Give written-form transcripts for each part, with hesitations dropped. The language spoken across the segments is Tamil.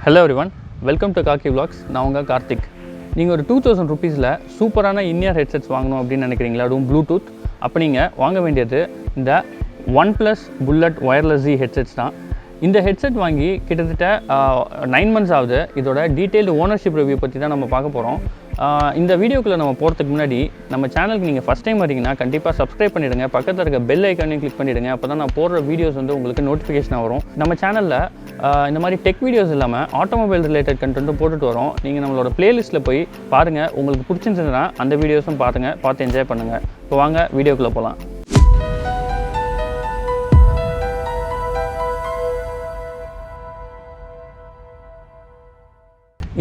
Hello everyone, welcome to Kaki Vlogs. நான் உங்கள் கார்த்திக். நீங்கள் ஒரு 2000 ரூபீஸில் சூப்பரான இன்இயர் ஹெட்செட்ஸ் வாங்கணும் அப்படின்னு நினைக்கிறீங்களா? அதுவும் ப்ளூடூத். அப்போ நீங்கள் வாங்க வேண்டியது இந்த Oneplus bullet wireless Z headsets தான். இந்த ஹெட்செட் வாங்கி கிட்டத்தட்ட 9 months ஆகுது. இதோட டீட்டெயில்டு ஓனர்ஷிப் ரிவ்யூ பற்றி தான் நம்ம பார்க்க போகிறோம். இந்த வீடியோக்குள்ளே நம்ம போகிறதுக்கு முன்னாடி நம்ம சேனலுக்கு நீங்கள் ஃபஸ்ட் டைம் வரீங்கன்னா கண்டிப்பாக சப்ஸ்கிரைப் பண்ணிவிடுங்க. பக்கத்தில் இருக்க பெல் ஐக்கானையும் கிளிக் பண்ணிவிடுங்க. அப்போ தான் நான் போடுற வீடியோஸ் வந்து உங்களுக்கு நோட்டிஃபிகேஷனாக வரும். நம்ம சேனலில் இந்த மாதிரி டெக் வீடியோஸ் இல்லாமல் ஆட்டோமொபைல் ரிலேட்டட் கண்டென்ட்டும் போட்டுட்டு வரோம். நீங்கள் நம்மளோட பிளேலிஸ்ட்டில் போய் பாருங்கள். உங்களுக்கு பிடிச்சிருந்ததுன்னா அந்த வீடியோஸும் பார்த்து என்ஜாய் பண்ணுங்கள். இப்போ வாங்க வீடியோக்குள்ளே போகலாம்.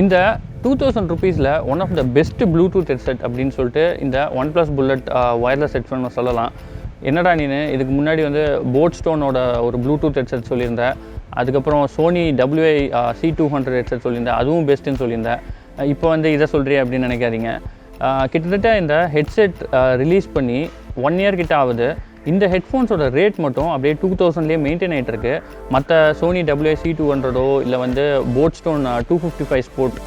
இந்த 2000 ரூபீஸில் one of the best Bluetooth headset அப்படின்னு சொல்லிட்டு இந்த Oneplus புல்லட் ஒயர்லெஸ் ஹெட்ஃபோன் சொல்லலாம். என்னடா நீனு இதுக்கு முன்னாடி வந்து போட் ஸ்டோனோட ஒரு ப்ளூடூத் ஹெட்செட் சொல்லியிருந்தேன். அதுக்கப்புறம் சோனி WI-C200 ஹெட்செட் சொல்லியிருந்தேன், அதுவும் பெஸ்ட்டுன்னு சொல்லியிருந்தேன். இப்போ வந்து இதை சொல்கிறீ அப்படின்னு நினைக்காதீங்க. கிட்டத்தட்ட இந்த ஹெட்செட் ரிலீஸ் பண்ணி 1 year கிட்ட ஆகுது. இந்த ஹெட்ஃபோன்ஸோட ரேட் மட்டும் அப்படியே 2000லேயே மெயின்டைன் ஆகிட்டு இருக்கு. மற்ற சோனி WI-C200 இல்லை வந்து போட் ஸ்டோன் 255 ஸ்போர்ட்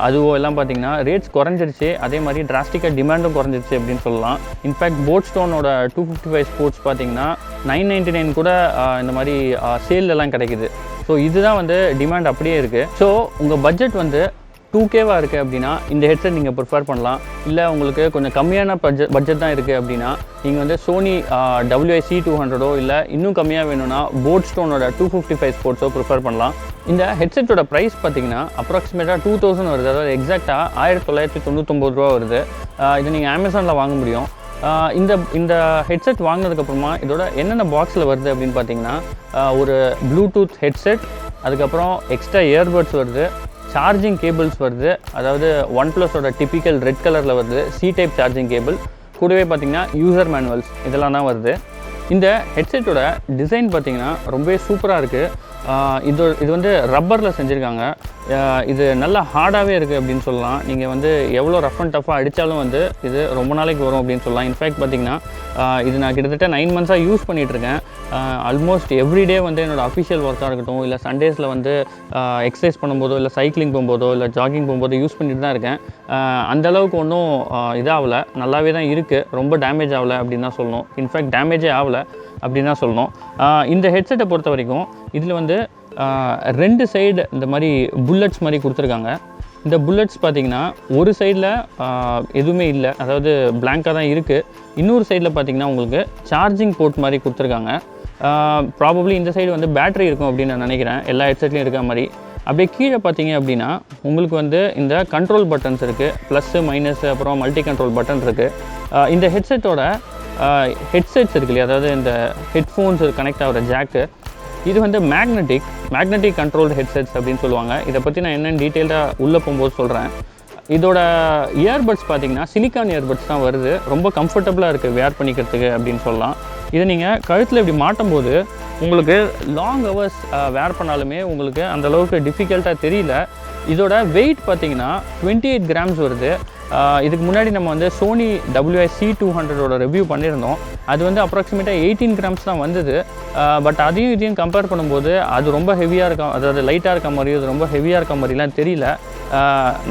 அதுவோ எல்லாம் பார்த்தீங்கன்னா ரேட்ஸ் குறைஞ்சிருச்சு. அதே மாதிரி டிராஸ்டிக்காக டிமாண்டும் குறைஞ்சிருச்சு அப்படின்னு சொல்லலாம். இன்ஃபேக்ட் போட் ஸ்டோனோட 255 ஸ்போர்ட்ஸ் பார்த்தீங்கன்னா 999 கூட இந்த மாதிரி சேல்லலாம் கிடைக்குது. ஸோ இதுதான் வந்து டிமாண்ட் அப்படியே இருக்குது. ஸோ உங்கள் பட்ஜெட் வந்து 2K இருக்குது அப்படின்னா இந்த ஹெட்செட் நீங்கள் ப்ரிஃபர் பண்ணலாம். இல்லை உங்களுக்கு கொஞ்சம் கம்மியான பட்ஜெட் தான் இருக்குது அப்படின்னா நீங்கள் வந்து சோனி WI-C200 இல்லை இன்னும் கம்மியாக வேணும்னா போட் ஸ்டோனோட 255 ஸ்போர்ட்ஸோ ப்ரிஃபர் பண்ணலாம். இந்த ஹெட்செட்டோட ப்ரைஸ் பார்த்தீங்கன்னா அப்ராக்சிமேட்டாக 2000 வருது. அதாவது எக்ஸாக்டாக 1999 ரூபா வருது. இது நீங்கள் அமேசானில் வாங்க முடியும். இந்த ஹெட்செட் வாங்கினதுக்கப்புறமா இதோட என்னென்ன பாக்ஸில் வருது அப்படின்னு பார்த்தீங்கன்னா ஒரு ப்ளூடூத் ஹெட்செட், அதுக்கப்புறம் எக்ஸ்ட்ரா இயர்பட்ஸ் வருது, சார்ஜிங் கேபிள்ஸ் வருது. அதாவது ஒன்ப்ளஸோட டிப்பிக்கல் ரெட் கலரில் வருது C டைப் சார்ஜிங் கேபிள். கூடவே பார்த்திங்கன்னா யூசர் மேனுவல்ஸ் இதெல்லாம் தான் வருது. இந்த ஹெட்செட்டோட டிசைன் பார்த்திங்கன்னா ரொம்பவே சூப்பராக இருக்குது. இது வந்து ரப்பரில் செஞ்சுருக்காங்க. இது நல்லா ஹார்டாகவே இருக்குது அப்படின்னு சொல்லலாம். நீங்கள் வந்து எவ்வளோ ரஃப் அண்ட் டஃப்பாக அடித்தாலும் வந்து இது ரொம்ப நாளைக்கு வரும் அப்படின்னு சொல்லலாம். இன்ஃபேக்ட் பார்த்திங்கன்னா இது நான் கிட்டத்தட்ட 9 months யூஸ் பண்ணிகிட்ருக்கேன். ஆல்மோஸ்ட் எவ்ரிடே வந்து என்னோடய அஃபிஷியல் ஒர்க்காக இருக்கட்டும், இல்லை சண்டேஸில் வந்து எக்ஸசைஸ் பண்ணும்போதோ, இல்லை சைக்கிளிங் போகும்போதோ, இல்லை ஜாகிங் போகும்போதோ யூஸ் பண்ணிட்டு தான் இருக்கேன். அந்தளவுக்கு ஒன்றும் இதாகலை, நல்லாவே தான் இருக்குது. ரொம்ப டேமேஜ் ஆகலை அப்படின்னு தான் சொல்லணும். இன்ஃபேக்ட் டேமேஜே ஆகலை அப்படின்னு தான் சொல்லணும். இந்த ஹெட்செட்டை பொறுத்த வரைக்கும் இதில் வந்து 2 சைடு இந்த மாதிரி புல்லட்ஸ் மாதிரி கொடுத்துருக்காங்க. இந்த புல்லட்ஸ் பார்த்திங்கன்னா ஒரு சைடில் எதுவுமே இல்லை, அதாவது பிளாங்காக தான் இருக்குது. இன்னொரு சைடில் பார்த்திங்கன்னா உங்களுக்கு சார்ஜிங் போர்ட் மாதிரி கொடுத்துருக்காங்க. ப்ராபப்ளி இந்த சைடு வந்து பேட்டரி இருக்கும் அப்படின்னு நான் நினைக்கிறேன், எல்லா ஹெட்செட்லேயும் இருக்க மாதிரி. அப்படியே கீழே பார்த்தீங்க அப்படின்னா உங்களுக்கு வந்து இந்த கண்ட்ரோல் பட்டன்ஸ் இருக்குது, ப்ளஸ்ஸு மைனஸு, அப்புறம் மல்டி கண்ட்ரோல் பட்டன் இருக்குது. இந்த ஹெட்செட்டோட ஹெட்செட்ஸ் இருக்கு இல்லையா, அதாவது இந்த ஹெட்ஃபோன்ஸ் கனெக்ட் ஆகிற ஜாக்கு, இது வந்து மேக்னெட்டிக் கண்ட்ரோல்டு ஹெட்செட்ஸ் அப்படின்னு சொல்லுவாங்க. இதை பற்றி நான் என்னென்னு டீட்டெயில்டாக உள்ளே போகும்போது சொல்கிறேன். இதோட இயர்பட்ஸ் பார்த்திங்கன்னா சிலிக்கான் இயர்பட்ஸ் தான் வருது. ரொம்ப கம்ஃபர்டபுளாக இருக்குது வேர் பண்ணிக்கிறதுக்கு அப்படின்னு சொல்லலாம். இதை நீங்கள் கழுத்தில் இப்படி மாட்டும்போது உங்களுக்கு லாங் ஹவர்ஸ் வேர் பண்ணாலுமே உங்களுக்கு அந்தளவுக்கு டிஃபிகல்ட்டாக தெரியல. இதோட வெயிட் பார்த்திங்கன்னா 28 grams வருது. இதுக்கு முன்னாடி நம்ம வந்து சோனி WI-C200 ரிவ்யூ பண்ணியிருந்தோம். அது வந்து அப்ராக்சிமேட்டாக 18 grams தான் வந்தது. பட் இதையும் கம்பேர் பண்ணும்போது அது ரொம்ப ஹெவியாக இருக்கும், அதாவது லைட்டாக இருக்க மாதிரி, அது ரொம்ப ஹெவியாக இருக்க மாதிரிலாம் தெரியல.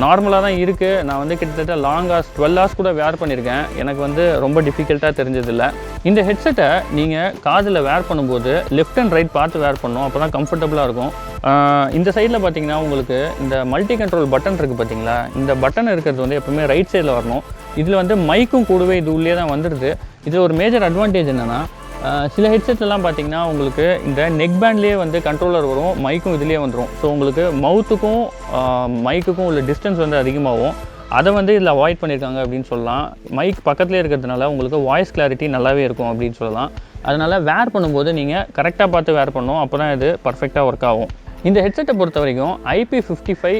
நார்மலாக தான் இருக்குது. நான் வந்து கிட்டத்தட்ட லாங் ஹார்ஸ் 12 hours கூட வேர் பண்ணியிருக்கேன். எனக்கு வந்து ரொம்ப டிஃபிகல்ட்டாக தெரிஞ்சதில்லை. இந்த ஹெட்செட்டை நீங்கள் காதில் வேர் பண்ணும்போது லெஃப்ட் அண்ட் ரைட் பார்த்து வேர் பண்ணணும், அப்போ தான் கம்ஃபர்டபுளாக இருக்கும். இந்த சைடில் பார்த்திங்கன்னா உங்களுக்கு இந்த மல்டி கண்ட்ரோல் பட்டன் இருக்குது பார்த்தீங்களா, இந்த பட்டன் இருக்கிறது வந்து எப்பவுமே ரைட் சைடில் வரணும். இதில் வந்து மைக்கும் கூடவே இது உள்ளே தான் வந்துடுது. இது ஒரு மேஜர் அட்வான்டேஜ் என்னென்னா, சில ஹெட்செட்லாம் பார்த்திங்கன்னா உங்களுக்கு இந்த நெக் பேண்ட்லேயே வந்து கண்ட்ரோலர் வரும், மைக்கும் இதுலேயே வந்துடும். ஸோ உங்களுக்கு மவுத்துக்கும் மைக்குக்கும் உள்ள டிஸ்டன்ஸ் வந்து அதிகமாகும். அதை வந்து இதில் அவாய்ட் பண்ணியிருக்காங்க அப்படின்னு சொல்லலாம். மைக் பக்கத்துலேயே இருக்கிறதுனால உங்களுக்கு வாய்ஸ் கிளாரிட்டி நல்லாவே இருக்கும் அப்படின்னு சொல்லலாம். அதனால் வேர் பண்ணும்போது நீங்கள் கரெக்டாக பார்த்து வேர் பண்ணணும், அப்போ தான் இது பர்ஃபெக்டாக ஒர்க் ஆகும். இந்த ஹெட்செட்டை பொறுத்த வரைக்கும் IP55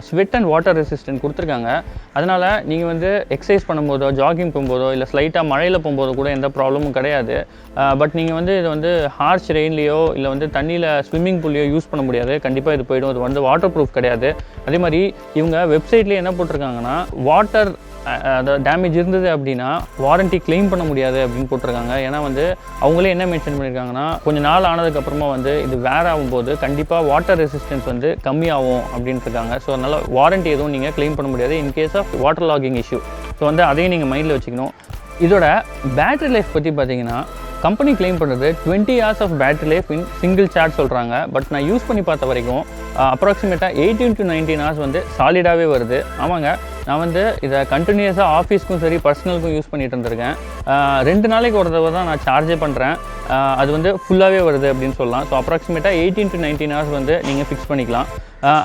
sweat and water resistant கொடுத்துருக்காங்க. அதனால் நீங்கள் வந்து எக்ஸசைஸ் பண்ணும்போதோ, ஜாகிங் போகும்போதோ, இல்லை ஸ்லைட்டாக மழையில் போகும்போதோ கூட எந்த ப்ராப்ளமும் கிடையாது. பட் நீங்கள் வந்து இது வந்து ஹார்ஷ் ரெயின்லேயோ இல்லை வந்து தண்ணியில் ஸ்விம்மிங் பூல்லையோ யூஸ் பண்ண முடியாது. கண்டிப்பாக இது போய்டும். இது வந்து வாட்டர் ப்ரூஃப் கிடையாது. அதே மாதிரி இவங்க வெப்சைட்லேயே என்ன போட்டிருக்காங்கன்னா, வாட்டர் அதாவது டேமேஜ் இருந்தது அப்படின்னா வாரண்ட்டி கிளைம் பண்ண முடியாது அப்படின்னு போட்டிருக்காங்க. ஏன்னா வந்து அவங்களே என்ன மென்ஷன் பண்ணியிருக்காங்கன்னா, கொஞ்சம் நாள் ஆனதுக்கப்புறமா வந்து இது வேர் ஆகும்போது கண்டிப்பாக வாட்டர் வாட்டர் ரெசிஸ்டன்ஸ் வந்து கம்மியாகும் அப்படின்ட்டு இருக்காங்க. ஸோ அதனால் வாரண்ட்டி எதுவும் நீங்கள் க்ளைம் பண்ண முடியாது in case of water logging issue. So வந்து அதையும் நீங்கள் மைண்டில் வச்சுக்கணும். இதோட பேட்டரி லைஃப் பற்றி பார்த்தீங்கன்னா கம்பெனி கிளைம் பண்ணுறது 20 hours of battery life in single charge சொல்கிறாங்க. பட் நான் யூஸ் பண்ணி பார்த்த வரைக்கும் அப்ராக்சிமேட்டாக 18 to 19 hours வந்து சாலிடாகவே வருது. ஆமாங்க, நான் வந்து இதை கண்டினியூஸாக ஆஃபீஸ்க்கும் சரி பர்சனலுக்கும் யூஸ் பண்ணிகிட்டு இருந்திருக்கேன். 2 நாளைக்கு ஒரு தடவை தான் நான் சார்ஜே பண்ணுறேன். அது வந்து ஃபுல்லாகவே வருது அப்படின்னு சொல்லலாம். ஸோ அப்ராக்சிமேட்டாக 18 to 19 hours வந்து நீங்கள் ஃபிக்ஸ் பண்ணிக்கலாம்.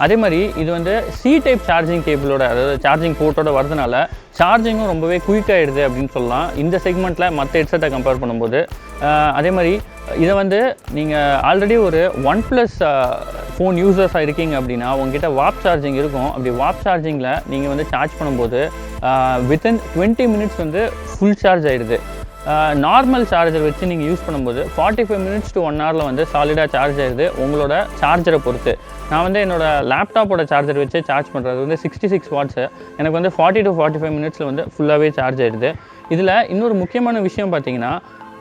அதே மாதிரி இது வந்து சி டைப் சார்ஜிங் கேபிளோட, அதாவது சார்ஜிங் போர்ட்டோட வரதுனால சார்ஜிங்கும் ரொம்பவே குயிக்காகிடுது அப்படின்னு சொல்லலாம் இந்த செக்மெண்ட்டில் மற்ற ஹெட்செட்டை கம்பேர் பண்ணும்போது. அதே மாதிரி இதை வந்து நீங்கள் ஆல்ரெடி ஒரு ஒன்ப்ளஸ் ஃபோன் யூசர்ஸாக இருக்கீங்க அப்படின்னா உங்ககிட்ட வாப் சார்ஜிங் இருக்கும். அப்படி வாப் சார்ஜிங்கில் நீங்கள் வந்து சார்ஜ் பண்ணும்போது வித்தின் 20 minutes வந்து ஃபுல் சார்ஜ் ஆகிடுது. நார்மல் சார்ஜர் வச்சு நீங்கள் யூஸ் பண்ணும்போது 45 minutes to 1 hour வந்து சாலிடாக சார்ஜ் ஆகிடுது உங்களோட சார்ஜரை பொறுத்து. நான் வந்து என்னோடய லேப்டாப்போட சார்ஜர் வச்சு சார்ஜ் பண்ணுறது வந்து 66 watts. எனக்கு வந்து 40 to 45 minutes வந்து ஃபுல்லாகவே சார்ஜ் ஆகிடுது. இதில் இன்னொரு முக்கியமான விஷயம் பார்த்தீங்கன்னா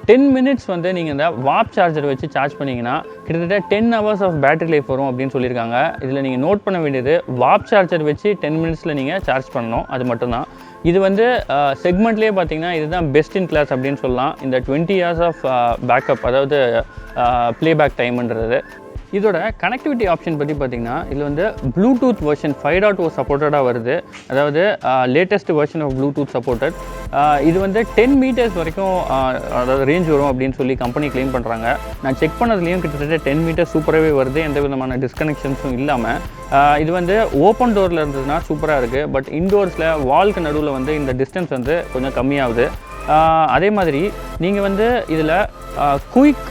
10 minutes வந்து நீங்கள் இந்த வாப் சார்ஜர் வச்சு சார்ஜ் பண்ணிங்கன்னா கிட்டத்தட்ட 10 hours ஆஃப் பேட்டரி லைஃப் வரும் அப்படின்னு சொல்லியிருக்காங்க. இதில் நீங்கள் நோட் பண்ண வேண்டியது வாப் சார்ஜர் வச்சு 10 minutes நீங்கள் சார்ஜ் பண்ணணும், அது மட்டும்தான். இது வந்து செக்மெண்ட்லேயே பார்த்தீங்கன்னா இதுதான் பெஸ்ட் இன் கிளாஸ் அப்படின்னு சொல்லலாம். இந்த 20 hours ஆஃப் பேக்கப், அதாவது ப்ளேபேக் டைம்ன்றது. இதோட கனெக்டிவிட்டி ஆப்ஷன் பற்றி பார்த்திங்கன்னா இதில் வந்து ப்ளூடூத் வெர்ஷன் 5.0 சப்போர்ட்டடாக வருது. அதாவது latest version of Bluetooth supported. இது வந்து 10 meters வரைக்கும் அதாவது ரேஞ்ச் வரும் அப்படின்னு சொல்லி கம்பெனி கிளைம் பண்ணுறாங்க. நான் செக் பண்ணதுலேயும் கிட்டத்தட்ட 10 meters சூப்பராகவே வருது, எந்த விதமான டிஸ்கனெக்ஷன்ஸும் இல்லாமல். இது வந்து ஓப்பன் டோரில் இருந்ததுன்னா சூப்பராக இருக்குது. பட் இன்டோர்ஸில் வால்க்கு நடுவில் வந்து இந்த டிஸ்டன்ஸ் வந்து கொஞ்சம் கம்மியாகுது. அதே மாதிரி நீங்கள் வந்து இதில் குயிக்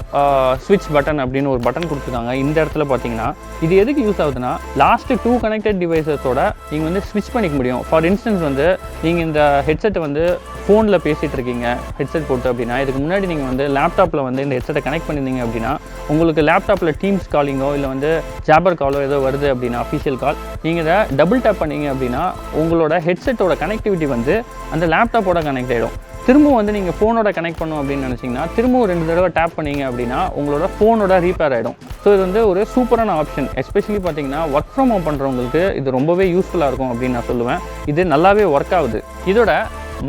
ஸ்விட்ச் பட்டன் அப்படின்னு ஒரு பட்டன் கொடுத்துருக்காங்க. இந்த இடத்துல பார்த்தீங்கன்னா இது எதுக்கு யூஸ் ஆகுதுன்னா லாஸ்ட்டு 2 connected டிவைசஸோட நீங்கள் வந்து ஸ்விட்ச் பண்ணிக்க முடியும். ஃபார் இன்ஸ்டன்ஸ் வந்து நீங்கள் இந்த ஹெட்செட்டை வந்து ஃபோனில் பேசிகிட்டு இருக்கீங்க ஹெட்செட் போட்டு அப்படின்னா, இதுக்கு முன்னாடி நீங்கள் வந்து லேப்டாப்பில் வந்து இந்த ஹெட்செட்டை கனெக்ட் பண்ணியிருந்தீங்க அப்படின்னா உங்களுக்கு லேப்டாப்பில் டீம்ஸ் காலிங்கோ இல்லை வந்து ஜாபர் காலோ ஏதோ வருது அப்படின்னா அஃபிஷியல் கால், நீங்கள் இதை டபுள் டேப் பண்ணிங்க அப்படின்னா உங்களோட ஹெட்செட்டோட கனெக்டிவிட்டி வந்து அந்த லேப்டாப்போட கனெக்ட் ஆகிடும். திரும்பவும் வந்து நீங்கள் ஃபோனோட கனெக்ட் பண்ணணும் அப்படின்னு நினச்சிங்கன்னா திரும்பவும் 2 தடவை டேப் பண்ணிங்க அப்படின்னா உங்களோட ஃபோனோட ரீப்பேர் ஆகிடும். ஸோ இது வந்து ஒரு சூப்பரான ஆப்ஷன். எஸ்பெஷலி பார்த்தீங்கன்னா ஒர்க் ஃப்ரம் ஹோம் பண்ணுறவங்களுக்கு இது ரொம்பவே யூஸ்ஃபுல்லாக இருக்கும் அப்படின்னு நான் சொல்லுவேன். இது நல்லாவே ஒர்க் ஆகுது. இதோட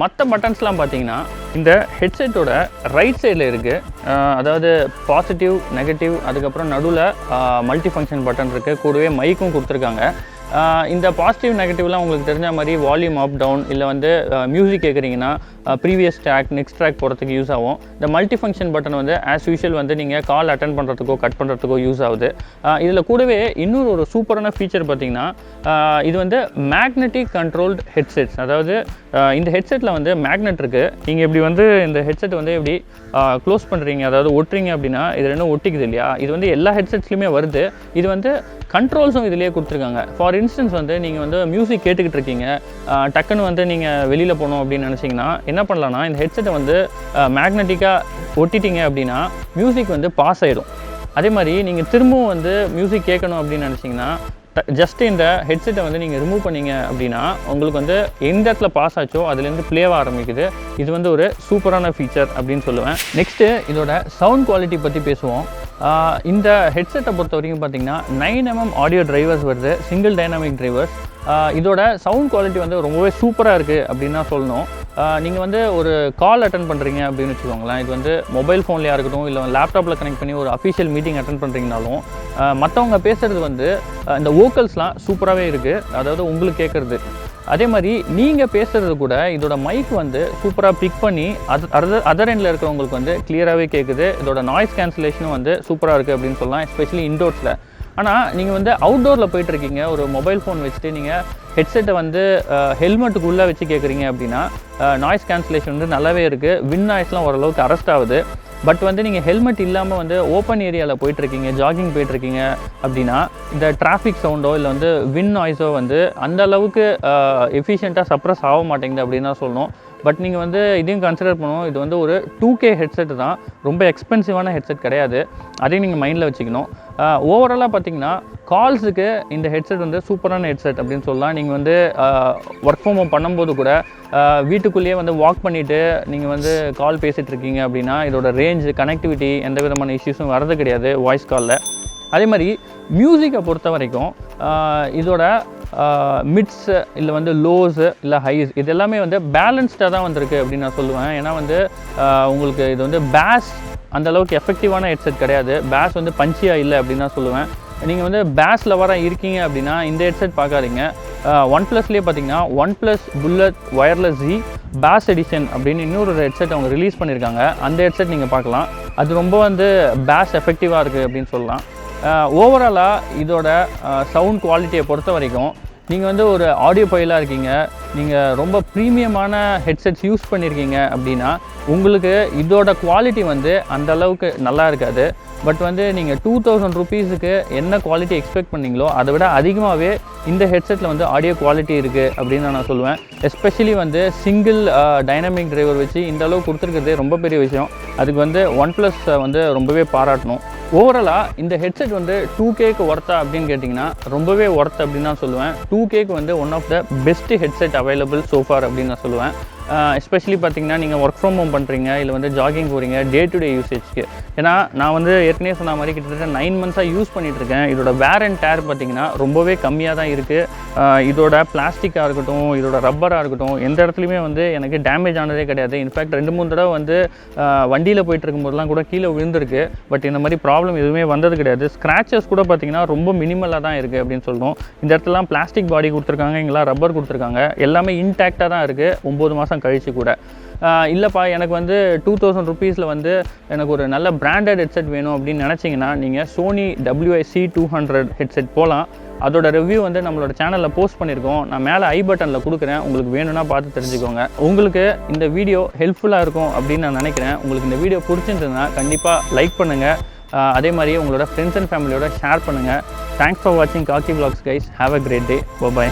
மற்ற பட்டன்ஸ்லாம் பார்த்தீங்கன்னா இந்த ஹெட்செட்டோட ரைட் சைடில் இருக்குது. அதாவது பாசிட்டிவ், நெகட்டிவ், அதுக்கப்புறம் நடுவில் மல்டி ஃபங்க்ஷன் பட்டன் இருக்குது. கூடவே மைக்கும் கொடுத்துருக்காங்க. இந்த பாசிட்டிவ் நெகட்டிவ்லாம் உங்களுக்கு தெரிஞ்ச மாதிரி வால்யூம் அப் டவுன் இல்லை வந்து மியூசிக் கேட்குறீங்கன்னா ப்ரீவியஸ் ட்ராக் நெக்ஸ்ட் ட்ராக் போகிறதுக்கு யூஸ் ஆகும். இந்த மல்டி ஃபங்க்ஷன் பட்டன் வந்து ஆஸ் யூஷுவல் வந்து நீங்கள் கால் அட்டன் பண்ணுறதுக்கோ கட் பண்ணுறதுக்கோ யூஸ் ஆகுது. இதில் கூடவே இன்னொரு ஒரு சூப்பரான ஃபீச்சர் பார்த்திங்கன்னா இது வந்து மேக்னெட்டிக் கண்ட்ரோல்டு ஹெட்செட்ஸ். அதாவது இந்த ஹெட்செட்டில் வந்து மேக்னெட் இருக்குது. நீங்கள் இப்படி வந்து இந்த ஹெட்செட் வந்து எப்படி க்ளோஸ் பண்ணுறீங்க, அதாவது ஒட்டுறீங்க அப்படின்னா இது ரெண்டும் ஒட்டிக்குது இல்லையா, இது வந்து எல்லா ஹெட்செட்ஸ்லையுமே வருது. இது வந்து கண்ட்ரோல்ஸும் இதிலேயே கொடுத்துருக்காங்க. ஃபார் இன்ஸ்டன்ஸ் வந்து நீங்கள் வந்து மியூசிக் கேட்டுக்கிட்டு இருக்கீங்க, டக்குன்னு வந்து நீங்கள் வெளியில் போகணும் அப்படின்னு நினச்சிங்கன்னா என்ன பண்ணலான்னா இந்த ஹெட்செட்டை வந்து மேக்னெட்டிக்காக ஒட்டிட்டீங்க அப்படின்னா மியூசிக் வந்து பாஸ் ஆகிடும். அதே மாதிரி நீங்கள் திரும்பவும் வந்து மியூசிக் கேட்கணும் அப்படின்னு நினச்சிங்கன்னா ஜஸ்ட்டு இந்த ஹெட்செட்டை வந்து நீங்கள் ரிமூவ் பண்ணிங்க அப்படின்னா உங்களுக்கு வந்து எந்த இடத்துல பாஸ் ஆச்சோ அதுலேருந்து ப்ளேவாக ஆரம்பிக்குது. இது வந்து ஒரு சூப்பரான ஃபீச்சர் அப்படின்னு சொல்லுவேன். நெக்ஸ்ட்டு இதோட சவுண்ட் குவாலிட்டி பற்றி பேசுவோம். இந்த ஹெட்செட்டை பொறுத்த வரைக்கும் பார்த்தீங்கன்னா 9mm ஆடியோ டிரைவர்ஸ் வருது, சிங்கிள் டைனாமிக் டிரைவர்ஸ். இதோட சவுண்ட் குவாலிட்டி வந்து ரொம்பவே சூப்பராக இருக்குது அப்படின்னு தான் சொல்லணும். நீங்கள் வந்து ஒரு கால் அட்டன் பண்ணுறீங்க அப்படின்னு வச்சுக்கோங்களேன், இது வந்து மொபைல் ஃபோன்லையாக இருக்கட்டும் இல்லை லேப்டாப்பில் கனெக்ட் பண்ணி ஒரு அஃபிஷியல் மீட்டிங் அட்டன் பண்ணுறீங்கனாலும் மற்றவங்க பேசுகிறது வந்து இந்த வோக்கல்ஸ்லாம் சூப்பராகவே இருக்குது, அதாவது உங்களுக்கு கேட்குறது. அதே மாதிரி நீங்கள் பேசுகிறது கூட இதோட மைக் வந்து சூப்பராக பிக் பண்ணி அதர் எண்டில் இருக்கிறவங்களுக்கு வந்து கிளியராகவே கேட்குது. இதோட நாய்ஸ் கேன்சலேஷனும் வந்து சூப்பராக இருக்குது அப்படின்னு சொல்லலாம், எஸ்பெஷலி இன்டோர்ஸில். ஆனால் நீங்கள் வந்து அவுட்டோரில் போயிட்டுருக்கீங்க, ஒரு மொபைல் ஃபோன் வச்சுட்டு நீங்கள் ஹெட்செட்டை வந்து ஹெல்மெட்டுக்குள்ளே வச்சு கேட்குறீங்க அப்படின்னா நாய்ஸ் கேன்சலேஷன் வந்து நல்லாவே இருக்குது. வின் நாய்ஸ்லாம் ஓரளவுக்கு அரெஸ்ட் ஆகுது. பட் வந்து நீங்கள் ஹெல்மெட் இல்லாமல் வந்து ஓப்பன் ஏரியாவில் போயிட்டுருக்கீங்க, ஜாகிங் போயிட்டுருக்கீங்க அப்படின்னா இந்த டிராஃபிக் சவுண்டோ இல்லை வந்து வின் நாய்ஸோ வந்து அந்த அளவுக்கு எஃபிஷியண்ட்டாக சப்ரஸ் ஆக மாட்டேங்குது அப்படின்னு தான் சொல்லணும். பட் நீங்கள் வந்து இதையும் கன்சிடர் பண்ணுவோம், இது வந்து ஒரு 2K ஹெட்செட் தான், ரொம்ப எக்ஸ்பென்சிவான ஹெட்செட் கிடையாது. அதையும் நீங்கள் மைண்டில் வச்சுக்கணும். ஓவராலாக பார்த்தீங்கன்னா கால்ஸுக்கு இந்த ஹெட்செட் வந்து சூப்பரான ஹெட்செட் அப்படின்னு சொல்லலாம். நீங்கள் வந்து ஒர்க் ஃப்ரம் ஹோம் பண்ணும்போது கூட வீட்டுக்குள்ளேயே வந்து வாக் பண்ணிவிட்டு நீங்கள் வந்து கால் பேசிகிட்டு இருக்கீங்க அப்படின்னா இதோட ரேஞ்சு, கனெக்டிவிட்டி எந்த விதமான இஷ்யூஸும் வரது கிடையாது வாய்ஸ் காலில். அதே மாதிரி மியூசிக்கை பொறுத்த வரைக்கும் இதோட மிட்ஸ் இல்லை வந்து லோஸு இல்லை ஹைஸ் இது எல்லாமே வந்து பேலன்ஸ்டாக தான் வந்திருக்கு அப்படின்னு நான் சொல்லுவேன். ஏன்னா வந்து உங்களுக்கு இது வந்து பேஸ் அந்தளவுக்கு எஃபெக்டிவான ஹெட்செட் கிடையாது. பேஸ் வந்து பஞ்சியாக இல்லை அப்படின்னு தான் சொல்லுவேன். நீங்கள் வந்து பேஸ் லவராக இருக்கீங்க அப்படின்னா இந்த ஹெட்செட் பார்க்காதீங்க. ஒன்ப்ளஸ்லேயே பார்த்தீங்கன்னா OnePlus Bullet Wireless Z Bass edition அப்படின்னு இன்னொரு ஹெட்செட் அவங்க ரிலீஸ் பண்ணியிருக்காங்க. அந்த ஹெட்செட் நீங்கள் பார்க்கலாம். அது ரொம்ப வந்து பேஸ் எஃபெக்டிவாக இருக்குது அப்படின்னு சொல்லலாம். ஓவராலாக இதோட சவுண்ட் குவாலிட்டியை பொறுத்த வரைக்கும் நீங்கள் வந்து ஒரு ஆடியோ பைலாக இருக்கீங்க, நீங்கள் ரொம்ப ப்ரீமியமான ஹெட்செட்ஸ் யூஸ் பண்ணியிருக்கீங்க அப்படின்னா உங்களுக்கு இதோட குவாலிட்டி வந்து அந்த அளவுக்கு நல்லா இருக்காது. பட் வந்து நீங்கள் 2000 ருபீஸுக்கு என்ன குவாலிட்டி எக்ஸ்பெக்ட் பண்ணீங்களோ அதை விட அதிகமாகவே இந்த ஹெட்செட்டில் வந்து ஆடியோ குவாலிட்டி இருக்குது அப்படின்னு நான் சொல்லுவேன். எஸ்பெஷலி வந்து சிங்கிள் டைனமிக் டிரைவர் வச்சு இந்த அளவுக்கு கொடுத்துருக்கிறதே ரொம்ப பெரிய விஷயம். அதுக்கு வந்து ஒன்ப்ளஸ் வந்து ரொம்பவே பாராட்டணும். ஓவராலாக இந்த ஹெட்செட் வந்து 2Kக்கு ஒர்த்தா அப்படின்னு கேட்டிங்கன்னா ரொம்பவே ஒர்த் அப்படின்னு நான் சொல்லுவேன். 2Kக்கு வந்து one of the best headset available so far அப்படின்னு நான் சொல்லுவேன். எஸ்பெஷலி பார்த்தீங்கன்னா நீங்கள் ஒர்க் ஃப்ரம் ஹோம் பண்ணுறீங்க, இல்லை வந்து ஜாகிங் போகிறீங்க டே டு டே யூசேஜ்க்கு. ஏன்னா நான் வந்து ஏற்கனவே சொன்ன மாதிரி கிட்டத்தட்ட 9 மந்த்ஸாக யூஸ் பண்ணிகிட்ருக்கேன். இதோட வேர் அண்ட் டேர் பார்த்தீங்கன்னா ரொம்பவே கம்மியாக தான் இருக்குது. இதோட பிளாஸ்டிக்காக இருக்கட்டும், இதோட ரப்பராக இருக்கட்டும், எந்த இடத்துலையுமே வந்து எனக்கு டேமேஜ் ஆனதே கிடையாது. இன்ஃபேக்ட் 2-3 தடவை வந்து வண்டியில் போயிட்டு இருக்கும்போதெல்லாம் கூட கீழே விழுந்திருக்கு. பட் இந்த மாதிரி ப்ராப்ளம் எதுவுமே வந்தது கிடையாது. ஸ்க்ராச்சஸ் கூட பார்த்தீங்கன்னா ரொம்ப மினிமலாக தான் இருக்குது அப்படின்னு சொல்கிறோம். இந்த இடத்துலலாம் பிளாஸ்டிக் பாடி கொடுத்துருக்காங்க, இங்கெல்லாம் ரப்பர் கொடுத்துருக்காங்க. எல்லாமே இன்டாக்டாக தான் இருக்குது 9 மாதம் கழிச்சு கூட. இல்லைப்பா எனக்கு வந்து 2000 ருபீஸில் வந்து எனக்கு ஒரு நல்ல பிராண்டட் ஹெட்செட் வேணும் அப்படின்னு நினச்சிங்கன்னா நீங்கள் சோனி WIC200 ஹெட்செட் போகலாம். அதோட ரிவ்யூ வந்து நம்மளோட சேனலில் போஸ்ட் பண்ணியிருக்கோம். நான் மேலே ஐ பட்டனில் கொடுக்குறேன், உங்களுக்கு வேணும்னா பார்த்து தெரிஞ்சுக்கோங்க. உங்களுக்கு இந்த வீடியோ ஹெல்ப்ஃபுல்லாக இருக்கும் அப்படின்னு நான் நினைக்கிறேன். உங்களுக்கு இந்த வீடியோ பிடிச்சிருந்ததுன்னா கண்டிப்பாக லைக் பண்ணுங்கள். அதே மாதிரி உங்களோட ஃப்ரெண்ட்ஸ் அண்ட் ஃபேமிலியோட ஷேர் பண்ணுங்கள். தேங்க்ஸ் ஃபார் வாட்சிங் காக்கி vlogs guys. Have a great day. Bye bye.